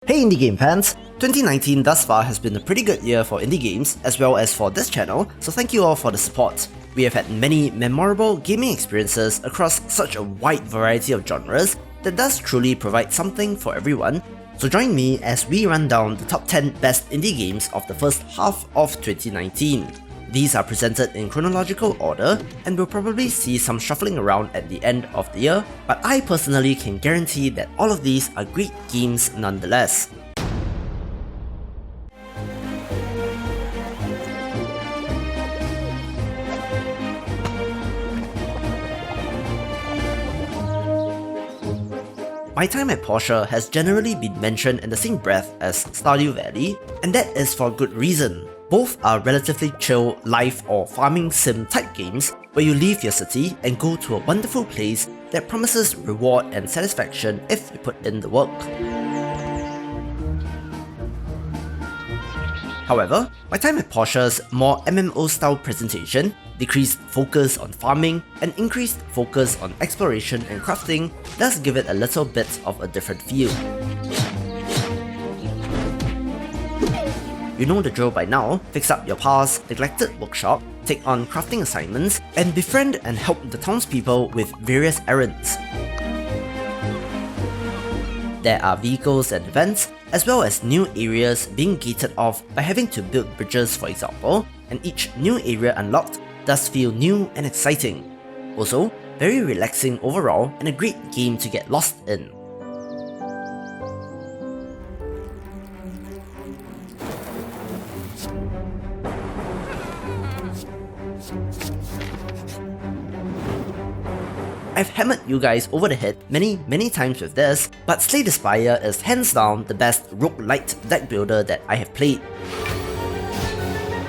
Hey indie game fans! 2019 thus far has been a pretty good year for indie games as well as for this channel, so thank you all for the support. We have had many memorable gaming experiences across such a wide variety of genres that does truly provide something for everyone, so join me as we run down the top 10 best indie games of the first half of 2019. These are presented in chronological order and will probably see some shuffling around at the end of the year, but I personally can guarantee that all of these are great games nonetheless. My time at Porsche has generally been mentioned in the same breath as Stardew Valley, and that is for good reason. Both are relatively chill life or farming sim type games where you leave your city and go to a wonderful place that promises reward and satisfaction if you put in the work. However, my time at Porsche's more MMO style presentation, decreased focus on farming, and increased focus on exploration and crafting does give it a little bit of a different feel. You know the drill by now: fix up your past neglected workshop, take on crafting assignments, and befriend and help the townspeople with various errands. There are vehicles and events, as well as new areas being gated off by having to build bridges, for example, and each new area unlocked does feel new and exciting. Also, very relaxing overall and a great game to get lost in. I've hammered you guys over the head many times with this, but Slay the Spire is hands down the best roguelite deck builder that I have played.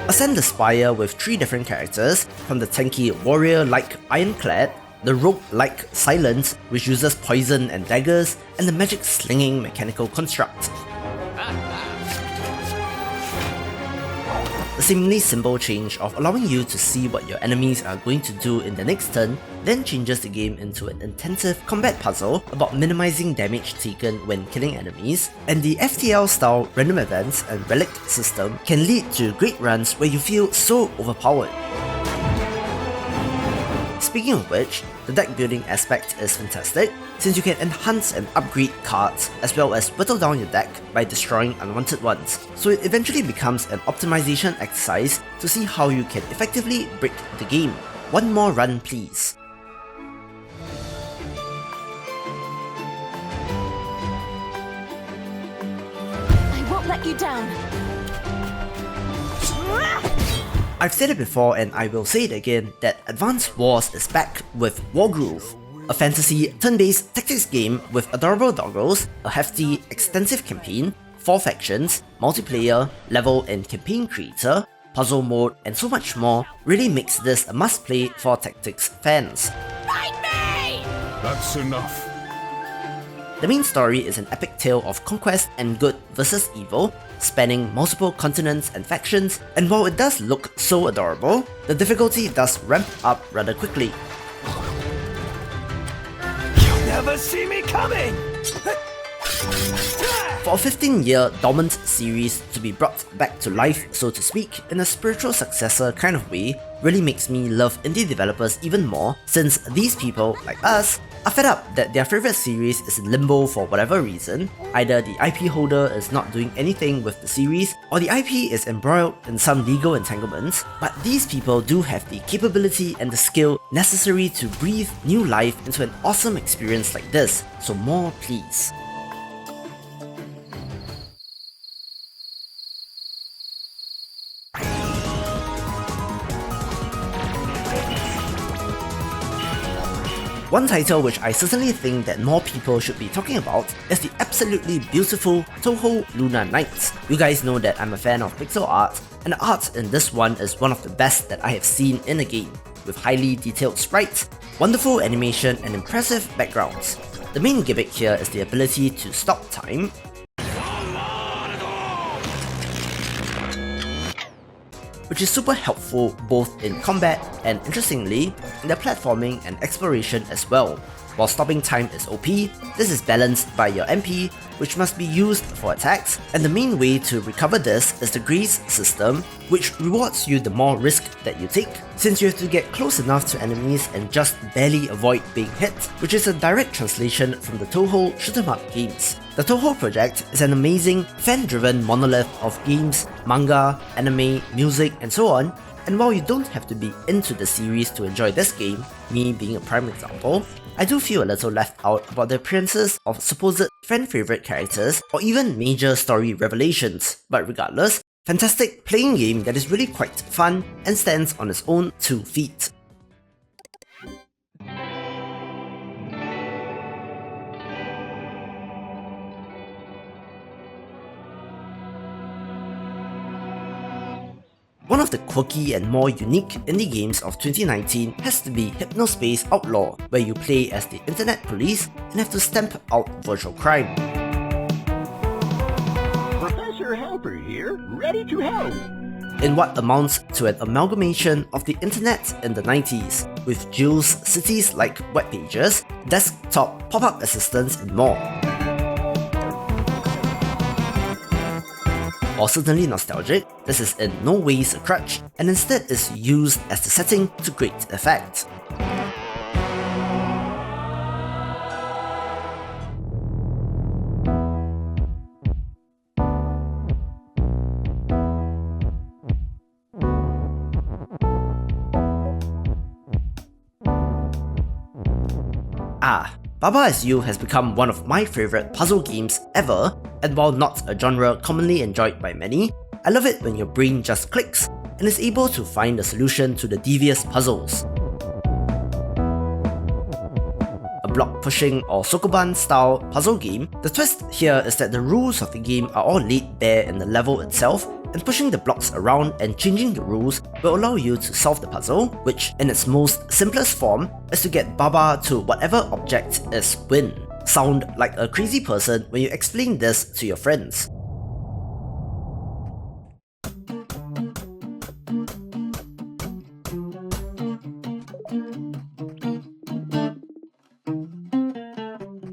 Ascend the Spire with 3 different characters, from the tanky warrior-like Ironclad, the rogue-like Silent, which uses poison and daggers, and the magic slinging mechanical construct. The seemingly simple change of allowing you to see what your enemies are going to do in the next turn then changes the game into an intensive combat puzzle about minimizing damage taken when killing enemies, and the FTL-style random events and relic system can lead to great runs where you feel so overpowered. Speaking of which, the deck building aspect is fantastic, since you can enhance and upgrade cards as well as whittle down your deck by destroying unwanted ones, so it eventually becomes an optimization exercise to see how you can effectively break the game. One more run please. I won't let you down. I've said it before and I will say it again that Advanced Wars is back with Wargroove, a fantasy turn-based tactics game with adorable doggles, a hefty, extensive campaign, 4 factions, multiplayer, level and campaign creator, puzzle mode, and so much more really makes this a must-play for tactics fans. Fight me! That's enough. The main story is an epic tale of conquest and good versus evil, spanning multiple continents and factions, and while it does look so adorable, the difficulty does ramp up rather quickly. You'll never see me coming! For a 15-year dormant series to be brought back to life, so to speak, in a spiritual successor kind of way, really makes me love indie developers even more, since these people, like us, are fed up that their favorite series is in limbo for whatever reason. Either the IP holder is not doing anything with the series, or the IP is embroiled in some legal entanglements, but these people do have the capability and the skill necessary to breathe new life into an awesome experience like this, so more please. One title which I certainly think that more people should be talking about is the absolutely beautiful Touhou Luna Nights. You guys know that I'm a fan of pixel art, and the art in this one is one of the best that I have seen in a game, with highly detailed sprites, wonderful animation and impressive backgrounds. The main gimmick here is the ability to stop time, which is super helpful both in combat and, interestingly, in the platforming and exploration as well. While stopping time is OP, this is balanced by your MP, which must be used for attacks, and the main way to recover this is the Grace system, which rewards you the more risk that you take, since you have to get close enough to enemies and just barely avoid being hit, which is a direct translation from the Toho shoot-'em-up games. The Toho project is an amazing, fan-driven monolith of games, manga, anime, music, and so on, and while you don't have to be into the series to enjoy this game, me being a prime example, I do feel a little left out about the appearances of supposed fan-favourite characters or even major story revelations, but regardless, fantastic playing game that is really quite fun and stands on its own 2 feet. One of the quirky and more unique indie games of 2019 has to be Hypnospace Outlaw, where you play as the internet police and have to stamp out virtual crime. Professor Helper here, ready to help. In what amounts to an amalgamation of the internet in the 90s, with Jules' cities like web pages, desktop pop-up assistants and more. While certainly nostalgic, this is in no ways a crutch, and instead is used as the setting to great effect. Baba As You has become one of my favourite puzzle games ever, and while not a genre commonly enjoyed by many, I love it when your brain just clicks and is able to find a solution to the devious puzzles. A block pushing or Sokoban style puzzle game, the twist here is that the rules of the game are all laid bare in the level itself, and pushing the blocks around and changing the rules will allow you to solve the puzzle, which in its most simplest form is to get Baba to whatever object is win. Sound like a crazy person when you explain this to your friends.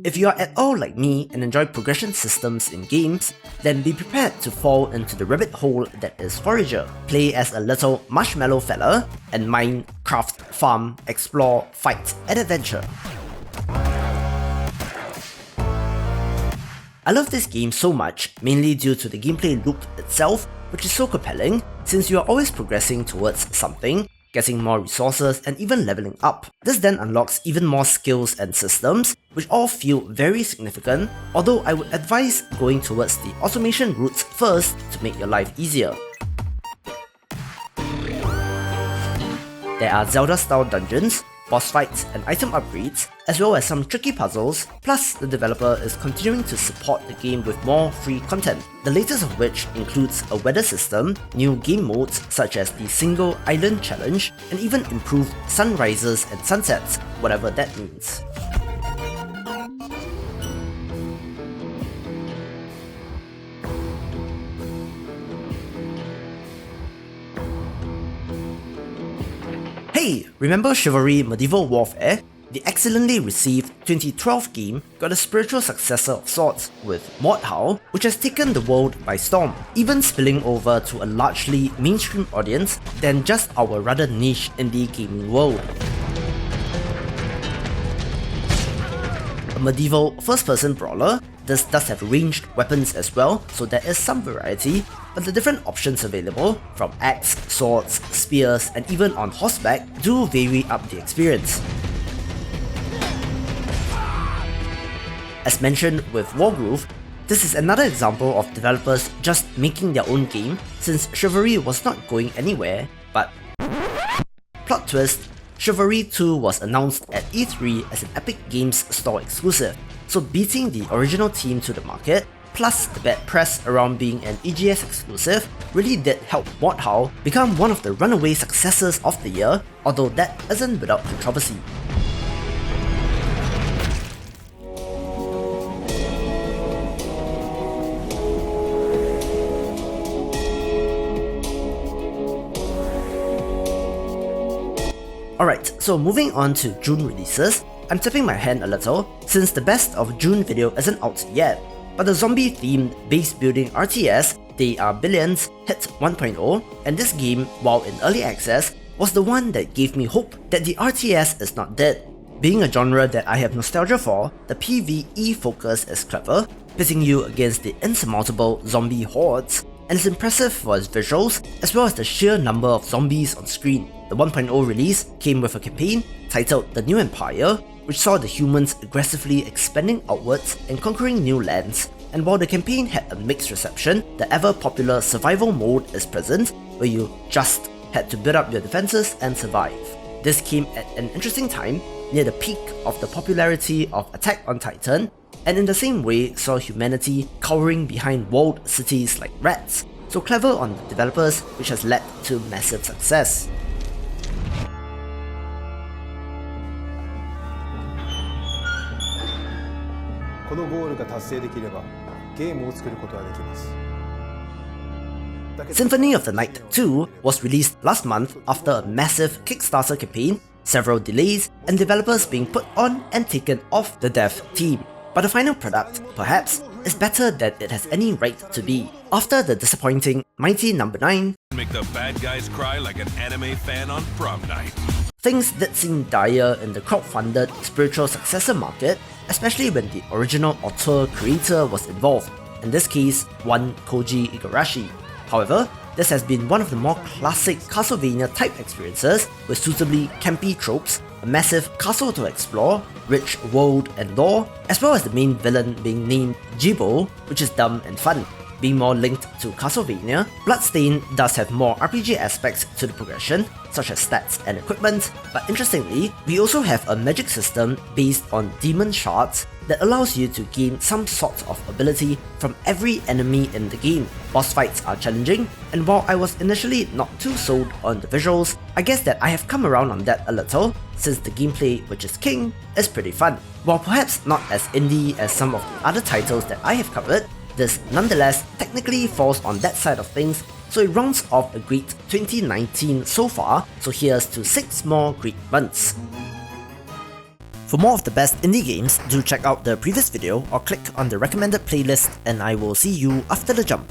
If you are at all like me and enjoy progression systems in games, then be prepared to fall into the rabbit hole that is Forager. Play as a little marshmallow fella and mine, craft, farm, explore, fight, and adventure. I love this game so much, mainly due to the gameplay loop itself, which is so compelling since you are always progressing towards something, getting more resources, and even leveling up. This then unlocks even more skills and systems, which all feel very significant, although I would advise going towards the automation routes first to make your life easier. There are Zelda-style dungeons, boss fights and item upgrades, as well as some tricky puzzles, plus the developer is continuing to support the game with more free content, the latest of which includes a weather system, new game modes such as the Single Island Challenge, and even improved sunrises and sunsets, whatever that means. Hey, remember Chivalry Medieval Warfare? The excellently received 2012 game got a spiritual successor of sorts with Mordhau, which has taken the world by storm, even spilling over to a largely mainstream audience than just our rather niche indie gaming world. A medieval first-person brawler, this does have ranged weapons as well, so there is some variety, but the different options available, from axe, swords, spears, and even on horseback, do vary up the experience. As mentioned with Wargroove, this is another example of developers just making their own game, since Chivalry was not going anywhere, but plot twist, Chivalry 2 was announced at E3 as an Epic Games Store exclusive, so beating the original team to the market, plus the bad press around being an EGS exclusive, really did help Mordhau become one of the runaway successes of the year, although that isn't without controversy. Alright, so moving on to June releases, I'm tipping my hand a little since the best of June video isn't out yet, but the zombie-themed base building RTS They Are Billions hit 1.0, and this game, while in early access, was the one that gave me hope that the RTS is not dead. Being a genre that I have nostalgia for, the PvE focus is clever, pitting you against the insurmountable zombie hordes, and is impressive for its visuals as well as the sheer number of zombies on screen. The 1.0 release came with a campaign titled The New Empire, which saw the humans aggressively expanding outwards and conquering new lands, and while the campaign had a mixed reception, the ever-popular survival mode is present, where you just had to build up your defenses and survive. This came at an interesting time, near the peak of the popularity of Attack on Titan, and in the same way saw humanity cowering behind walled cities like rats, so clever on the developers, which has led to massive success. Symphony of the Night 2 was released last month after a massive Kickstarter campaign, several delays, and developers being put on and taken off the dev team. But the final product, perhaps, is better than it has any right to be. After the disappointing Mighty No. 9, Make the bad guys cry like an anime fan on prom night. things did seem dire in the crowdfunded spiritual successor market, especially when the original author-creator was involved, in this case, one Koji Igarashi. However, this has been one of the more classic Castlevania-type experiences with suitably campy tropes, a massive castle to explore, rich world and lore, as well as the main villain being named Jibo, which is dumb and fun. Being more linked to Castlevania, Bloodstained does have more RPG aspects to the progression, such as stats and equipment, but interestingly, we also have a magic system based on demon shards that allows you to gain some sort of ability from every enemy in the game. Boss fights are challenging, and while I was initially not too sold on the visuals, I guess that I have come around on that a little, since the gameplay, which is king, is pretty fun. While perhaps not as indie as some of the other titles that I have covered, this nonetheless technically falls on that side of things, so it rounds off a great 2019 so far, so here's to 6 more great months. For more of the best indie games, do check out the previous video or click on the recommended playlist, and I will see you after the jump.